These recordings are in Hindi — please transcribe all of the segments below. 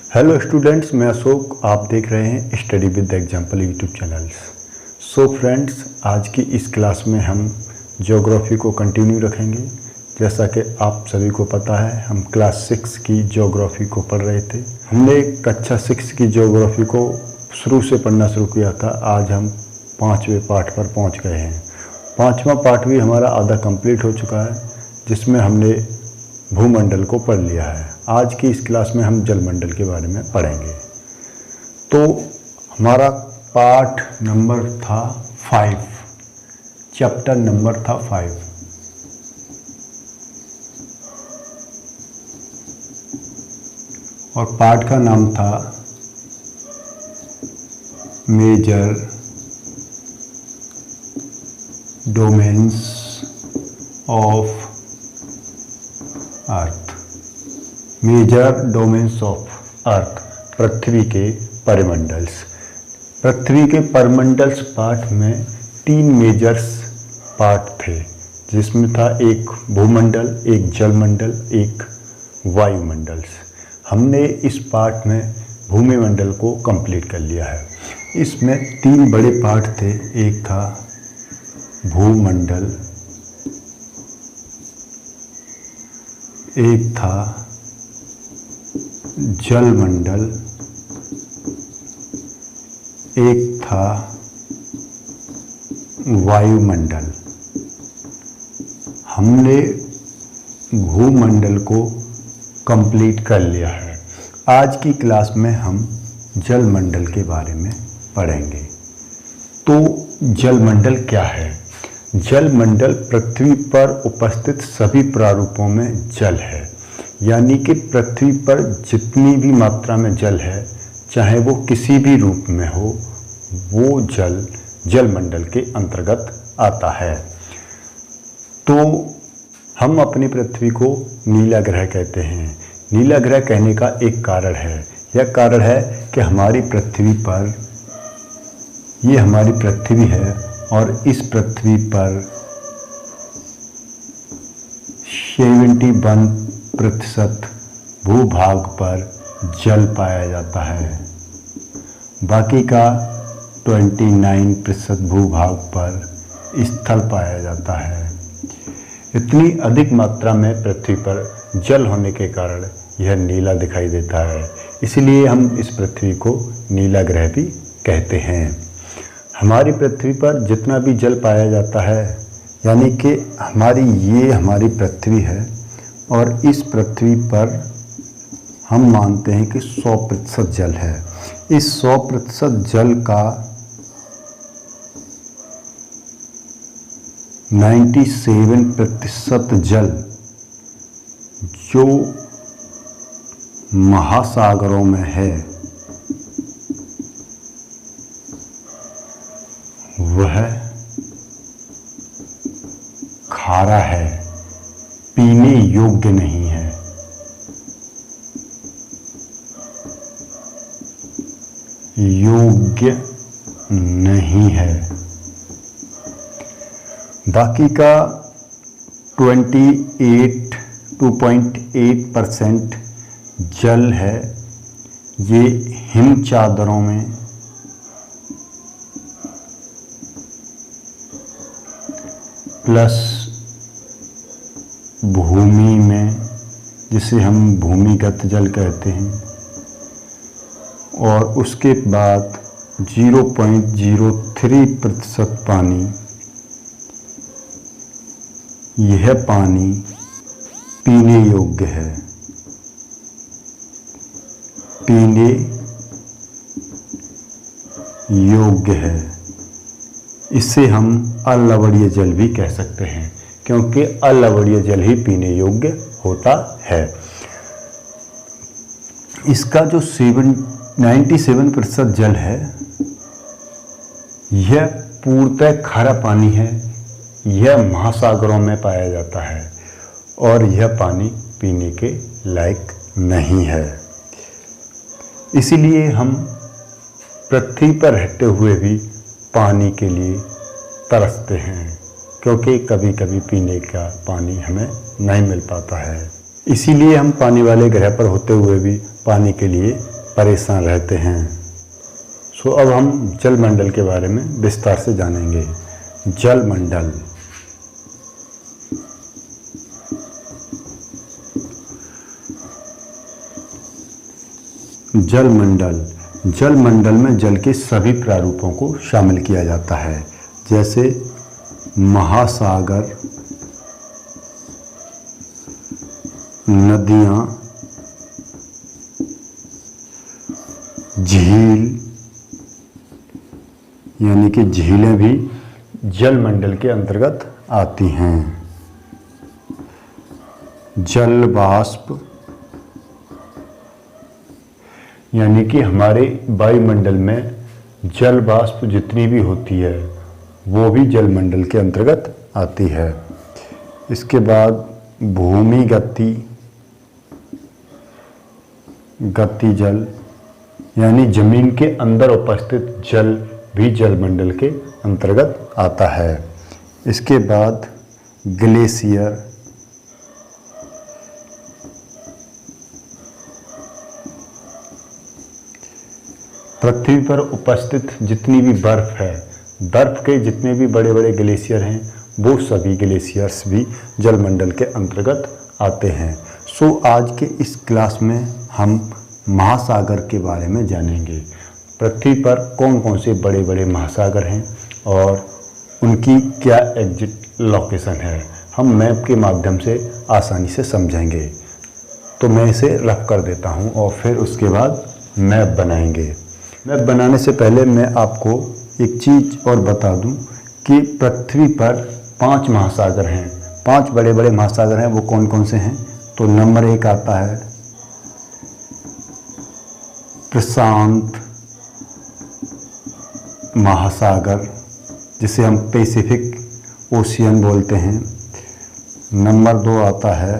हेलो स्टूडेंट्स, मैं अशोक। आप देख रहे हैं study with example YouTube channels. So friends, आज की इस क्लास में हम ज्योग्राफी को कंटिन्यू रखेंगे। जैसा कि आप सभी को पता है, हम क्लास 6 की ज्योग्राफी को पढ़ रहे थे। हमने कक्षा 6 की ज्योग्राफी को शुरू से पढ़ना शुरू किया था। आज हम 5वें पार्ट पर पहुंच गए हैं। 5वां पार्ट भी हमारा आधा कंप्लीट हो चुका है, जिसमें हमने भूमंडल को पढ़ लिया है। आज की इस क्लास में हम जलमंडल के बारे में पढ़ेंगे। तो हमारा पार्ट नंबर था 5, चैप्टर नंबर था 5। और पार्ट का नाम था major domains of earth. Major domains of earth, पृथ्वी के परिमंडल्स। पृथ्वी के परिमंडल्स पार्ट में 3 मेजर्स पार्ट थे, जिसमें था एक भूमंडल, एक जलमंडल, एक वायुमंडल्स। हमने इस पार्ट में भूमिमंडल को कंप्लीट कर लिया है। इसमें 3 बड़े पार्ट थे। एक था भूमंडल, एक था जलमंडल, एक था वायुमंडल। हमने भूमंडल को कंप्लीट कर लिया है। आज की क्लास में हम जलमंडल के बारे में पढ़ेंगे। तो जलमंडल क्या है? जलमंडल पृथ्वी पर उपस्थित सभी प्रारूपों में जल है। यानी कि पृथ्वी पर जितनी भी मात्रा में जल है, चाहे वो किसी भी रूप में हो, वो जल जलमंडल के अंतर्गत आता है। तो हम अपनी पृथ्वी को नीला ग्रह कहते हैं। नीला ग्रह कहने का एक कारण है। यह कारण है कि हमारी पृथ्वी पर, ये हमारी पृथ्वी है और इस पृथ्वी पर 71% भूभाग पर जल पाया जाता है। बाकी का 29% भूभाग पर स्थल पाया जाता है। इतनी अधिक मात्रा में पृथ्वी पर जल होने के कारण यह नीला दिखाई देता है। इसलिए हम इस पृथ्वी को नीला ग्रह भी कहते हैं। हमारी पृथ्वी पर जितना भी जल पाया जाता है, यानी कि हमारी पृथ्वी है और इस पृथ्वी पर हम मानते हैं कि 100% जल है। इस 100% जल का 97% जल जो महासागरों में है, वह खारा है, पीने योग्य नहीं है। योग्य नहीं है। बाकी का 2.8% जल है। ये हिम चादरों में, प्लस भूमि में, जिसे हम भूमिगत जल कहते हैं, और उसके बाद 0.03% पानी। यह पानी पीने योग्य है। पीने योग्य है। इसे हम अलवणीय जल भी कह सकते हैं, क्योंकि अलवणीय जल ही पीने योग्य होता है। इसका जो 97% जल है, यह पूर्णतः खारा पानी है। यह महासागरों में पाया जाता है और यह पानी पीने के लायक नहीं है। इसीलिए हम पृथ्वी पर रहते हुए भी पानी के लिए तरसते हैं, क्योंकि कभी कभी पीने का पानी हमें नहीं मिल पाता है। इसीलिए हम पानी वाले ग्रह पर होते हुए भी पानी के लिए परेशान रहते हैं। सो अब हम जलमंडल के बारे में विस्तार से जानेंगे। जलमंडल जलमंडल जलमंडल में जल के सभी प्रारूपों को शामिल किया जाता है, जैसे महासागर, नदियाँ, झील, यानी कि झीलें भी जलमंडल के अंतर्गत आती हैं। जल वाष्प, यानी कि हमारे वायुमंडल में जल वाष्प जितनी भी होती है वो भी जलमंडल के अंतर्गत आती है। इसके बाद भूमि गति, गति जल, यानी जमीन के अंदर उपस्थित जल भी जलमंडल के अंतर्गत आता है। इसके बाद ग्लेशियर, पृथ्वी पर उपस्थित जितनी भी बर्फ है, बर्फ के जितने भी बड़े बड़े ग्लेशियर हैं वो सभी ग्लेशियर्स भी जलमंडल के अंतर्गत आते हैं। सो आज के इस क्लास में हम महासागर के बारे में जानेंगे। पृथ्वी पर कौन कौन से बड़े बड़े महासागर हैं और उनकी क्या एग्जिट लोकेशन है, हम मैप के माध्यम से आसानी से समझेंगे। तो मैं इसे रफ कर देता हूँ और फिर उसके बाद मैप बनाएंगे। मैप बनाने से पहले मैं आपको एक चीज़ और बता दूं कि पृथ्वी पर 5 महासागर हैं, 5 बड़े बड़े महासागर हैं। वो कौन कौन से हैं? तो नंबर 1 आता है प्रशांत महासागर, जिसे हम पैसिफिक ओशियन बोलते हैं। नंबर 2 आता है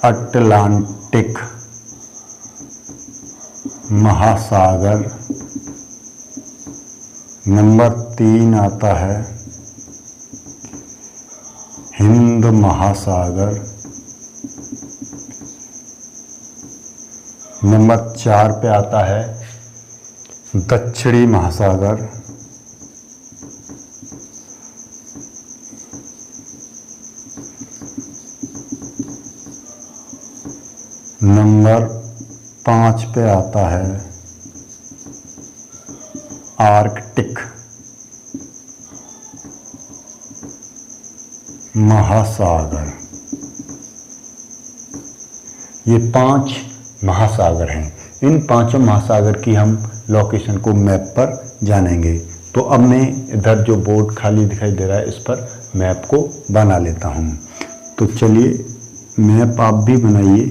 अटलांटिक महासागर। नंबर 3 आता है हिंद महासागर। नंबर 4 पे आता है दक्षिणी महासागर। नंबर 5 पे आता है आर्कटिक महासागर। ये 5 महासागर हैं। इन 5 महासागर की हम लोकेशन को मैप पर जानेंगे। तो अब मैं इधर जो बोर्ड खाली दिखाई दे रहा है इस पर मैप को बना लेता हूँ। तो चलिए मैप आप भी बनाइए।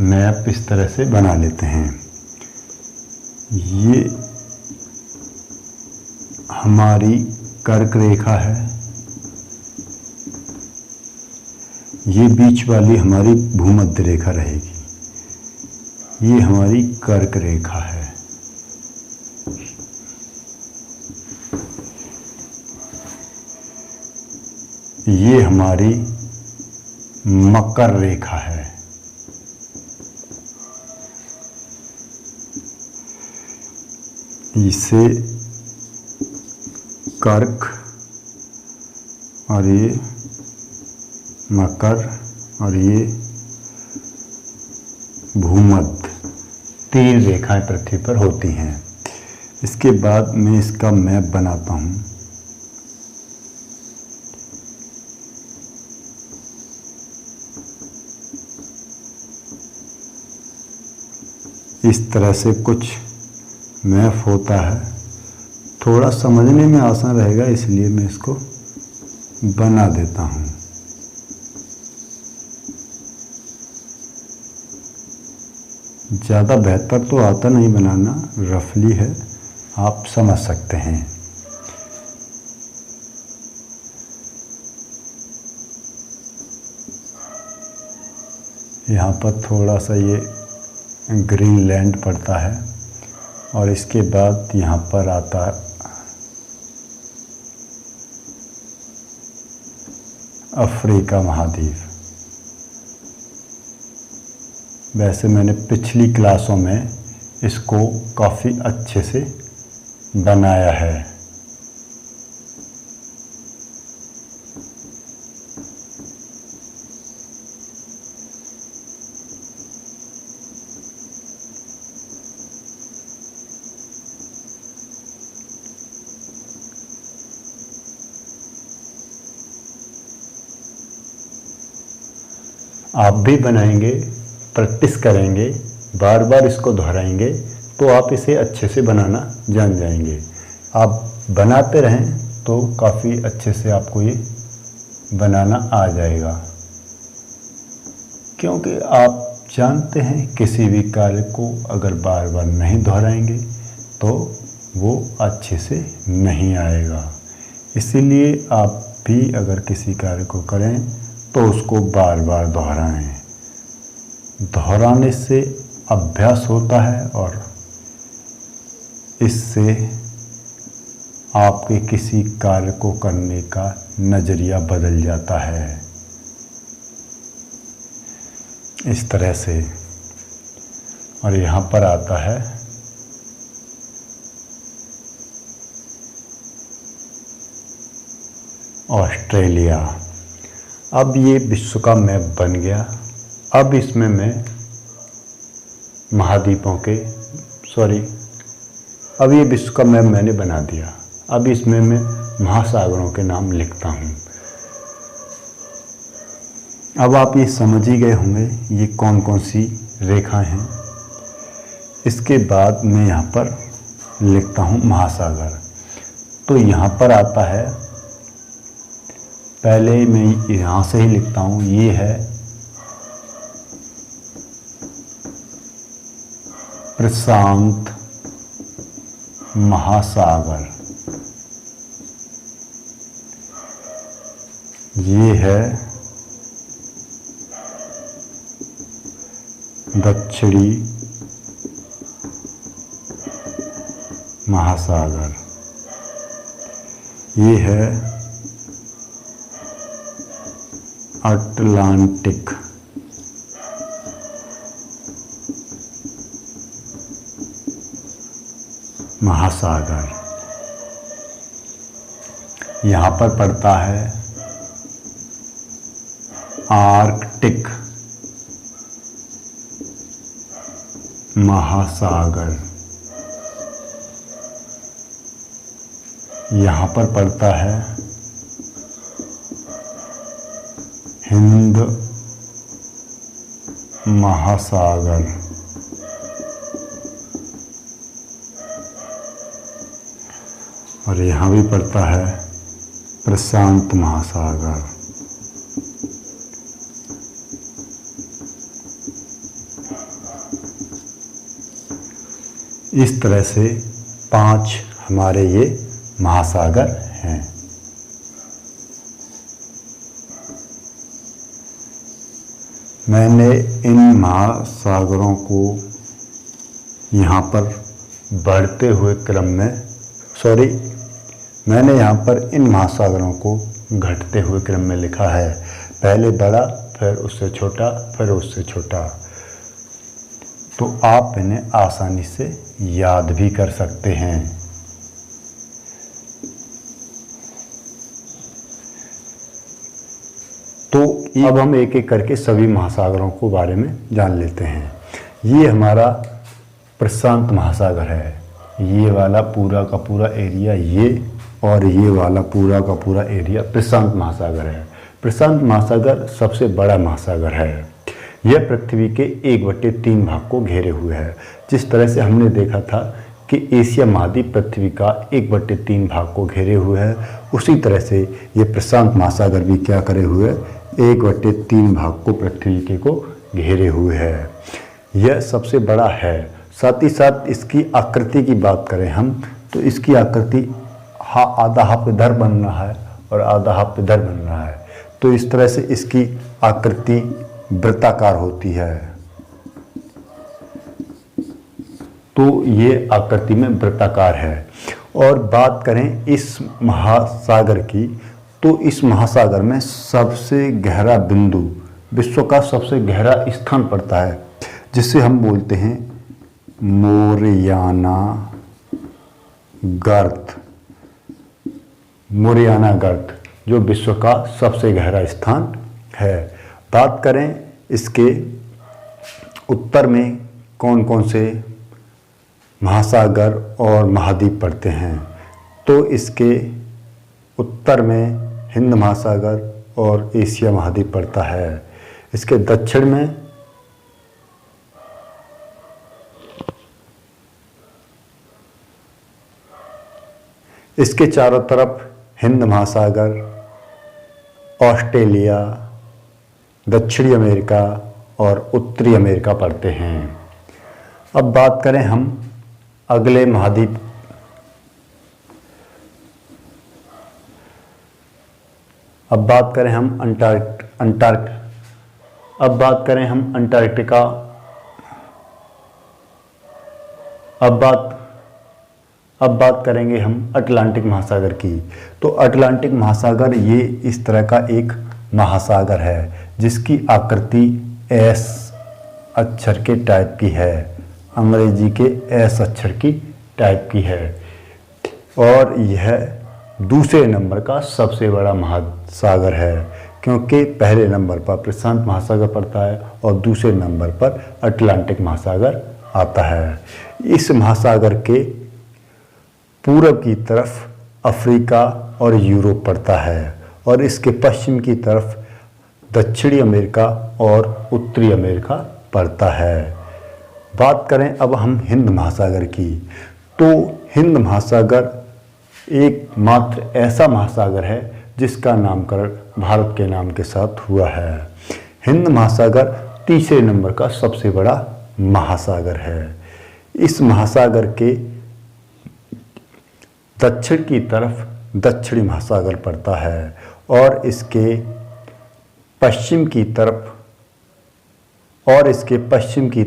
मैप इस तरह से बना लेते हैं। ये हमारी कर्क रेखा है, ये बीच वाली हमारी भूमध्य रेखा रहेगी। ये हमारी कर्क रेखा है। ये हमारी मकर रेखा है। इसे कर्क और ये मकर और ये भूमध्य, 3 रेखाएं पृथ्वी पर होती हैं। इसके बाद मैं इसका मैप बनाता हूँ। इस तरह से कुछ मैप होता है। थोड़ा समझने में आसान रहेगा इसलिए मैं इसको बना देता हूँ। ज़्यादा बेहतर तो आता नहीं बनाना, रफली है, आप समझ सकते हैं। यहाँ पर थोड़ा सा ये ग्रीनलैंड पड़ता है और इसके बाद यहाँ पर आता अफ्रीका महाद्वीप। वैसे मैंने पिछली क्लासों में इसको काफ़ी अच्छे से बनाया है। आप भी बनाएंगे, प्रैक्टिस करेंगे, बार बार इसको दोहराएंगे तो आप इसे अच्छे से बनाना जान जाएंगे। आप बनाते रहें तो काफ़ी अच्छे से आपको ये बनाना आ जाएगा, क्योंकि आप जानते हैं किसी भी कार्य को अगर बार बार नहीं दोहराएंगे तो वो अच्छे से नहीं आएगा। इसीलिए आप भी अगर किसी कार्य को करें तो उसको बार बार दोहराएं। दोहराने से अभ्यास होता है और इससे आपके किसी कार्य को करने का नज़रिया बदल जाता है। इस तरह से। और यहाँ पर आता है ऑस्ट्रेलिया। अब ये विश्व का मैप बन गया। अब इसमें मैं महाद्वीपों के अब ये विश्व का मैप मैंने बना दिया। अब इसमें मैं महासागरों के नाम लिखता हूँ। अब आप ये समझ ही गए होंगे ये कौन कौन सी रेखाएं हैं। इसके बाद मैं यहाँ पर लिखता हूँ महासागर। तो यहाँ पर आता है, पहले मैं यहाँ से ही लिखता हूँ, ये है प्रशांत महासागर, ये है दक्षिणी महासागर, ये है अटलांटिक महासागर। यहाँ पर पड़ता है आर्कटिक महासागर। यहाँ पर पड़ता है हिंद महासागर। और यहाँ भी पड़ता है प्रशांत महासागर। इस तरह से 5 हमारे ये महासागर हैं। मैंने इन महासागरों को यहाँ पर बढ़ते हुए क्रम में मैंने यहाँ पर इन महासागरों को घटते हुए क्रम में लिखा है। पहले बड़ा, फिर उससे छोटा, फिर उससे छोटा। तो आप इन्हें आसानी से याद भी कर सकते हैं। तो अब हम एक एक करके सभी महासागरों को बारे में जान लेते हैं। ये हमारा प्रशांत महासागर है। ये वाला पूरा का पूरा एरिया ये, और ये वाला पूरा का पूरा एरिया प्रशांत महासागर है। प्रशांत महासागर सबसे बड़ा महासागर है। यह पृथ्वी के 1/3 भाग को घेरे हुए है। जिस तरह से हमने देखा था कि एशिया महाद्वीप पृथ्वी का 1/3 भाग को घेरे हुए है, उसी तरह से ये प्रशांत महासागर भी क्या करे हुए है, 1/3 भाग को पृथ्वी के को घेरे हुए है। यह सबसे बड़ा है। साथ ही साथ इसकी आकृति की बात करें हम तो इसकी आकृति आधा हाफ इधर बन रहा है और आधा हाफ इधर बन रहा है। तो इस तरह से इसकी आकृति वृत्ताकार होती है। तो ये आकृति में वृत्ताकार है। और बात करें इस महासागर की तो इस महासागर में सबसे गहरा बिंदु, विश्व का सबसे गहरा स्थान पड़ता है, जिसे हम बोलते हैं मोरियाना गर्त। मोरियाना गर्त जो विश्व का सबसे गहरा स्थान है। बात करें इसके उत्तर में कौन कौन से महासागर और महाद्वीप पड़ते हैं, तो इसके उत्तर में हिंद महासागर और एशिया महाद्वीप पड़ता है। इसके दक्षिण में इसके चारों तरफ हिंद महासागर, ऑस्ट्रेलिया, दक्षिणी अमेरिका और उत्तरी अमेरिका पड़ते हैं। अब बात करें हम अगले महाद्वीप, अब बात करें हम अंटार्कटिका, अब बात करेंगे हम अटलांटिक महासागर की। तो अटलांटिक महासागर ये इस तरह का एक महासागर है जिसकी आकृति एस अक्षर के टाइप की है, अंग्रेजी के एस अक्षर की टाइप की है, और यह दूसरे नंबर का सबसे बड़ा महासागर है, क्योंकि पहले नंबर पर प्रशांत महासागर पड़ता है और दूसरे नंबर पर अटलांटिक महासागर आता है। इस महासागर के पूरब की तरफ अफ्रीका और यूरोप पड़ता है और इसके पश्चिम की तरफ दक्षिणी अमेरिका और उत्तरी अमेरिका पड़ता है। बात करें अब हम हिंद महासागर की, तो हिंद महासागर एकमात्र ऐसा महासागर है जिसका नामकरण भारत के नाम के साथ हुआ है। हिंद महासागर तीसरे नंबर का सबसे बड़ा महासागर है। इस महासागर के दक्षिण की तरफ दक्षिणी महासागर पड़ता है और इसके पश्चिम की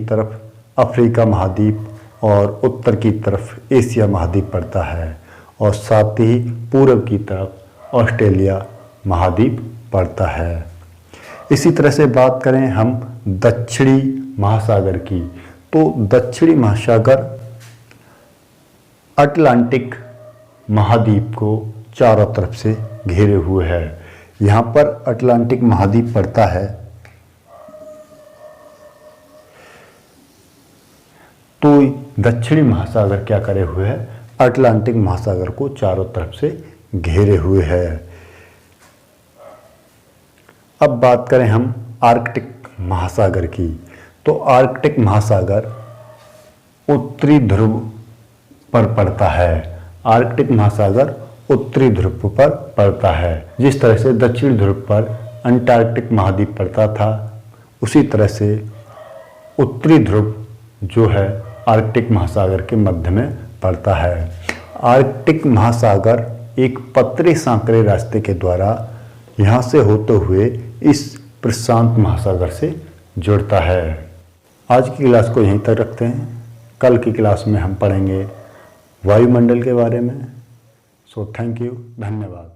तरफ अफ्रीका महाद्वीप और उत्तर की तरफ एशिया महाद्वीप पड़ता है और साथ ही पूर्व की तरफ ऑस्ट्रेलिया महाद्वीप पड़ता है। इसी तरह से बात करें हम दक्षिणी महासागर की, तो दक्षिणी महासागर अटलांटिक महाद्वीप को चारों तरफ से घेरे हुए है। यहाँ पर अटलांटिक महाद्वीप पड़ता है, तो दक्षिणी महासागर क्या करे हुए है, अटलांटिक महासागर को चारों तरफ से घेरे हुए है। अब बात करें हम आर्कटिक महासागर की, तो आर्कटिक महासागर उत्तरी ध्रुव पर पड़ता है। आर्कटिक महासागर उत्तरी ध्रुव पर पड़ता है। जिस तरह से दक्षिण ध्रुव पर अंटार्कटिक महाद्वीप पड़ता था, उसी तरह से उत्तरी ध्रुव जो है आर्कटिक महासागर के मध्य में पड़ता है। आर्कटिक महासागर एक पतले सांकरे रास्ते के द्वारा यहाँ से होते हुए इस प्रशांत महासागर से जुड़ता है। आज की क्लास को यहीं तक रखते हैं। कल की क्लास में हम पढ़ेंगे वायुमंडल के बारे में। सो थैंक यू, धन्यवाद।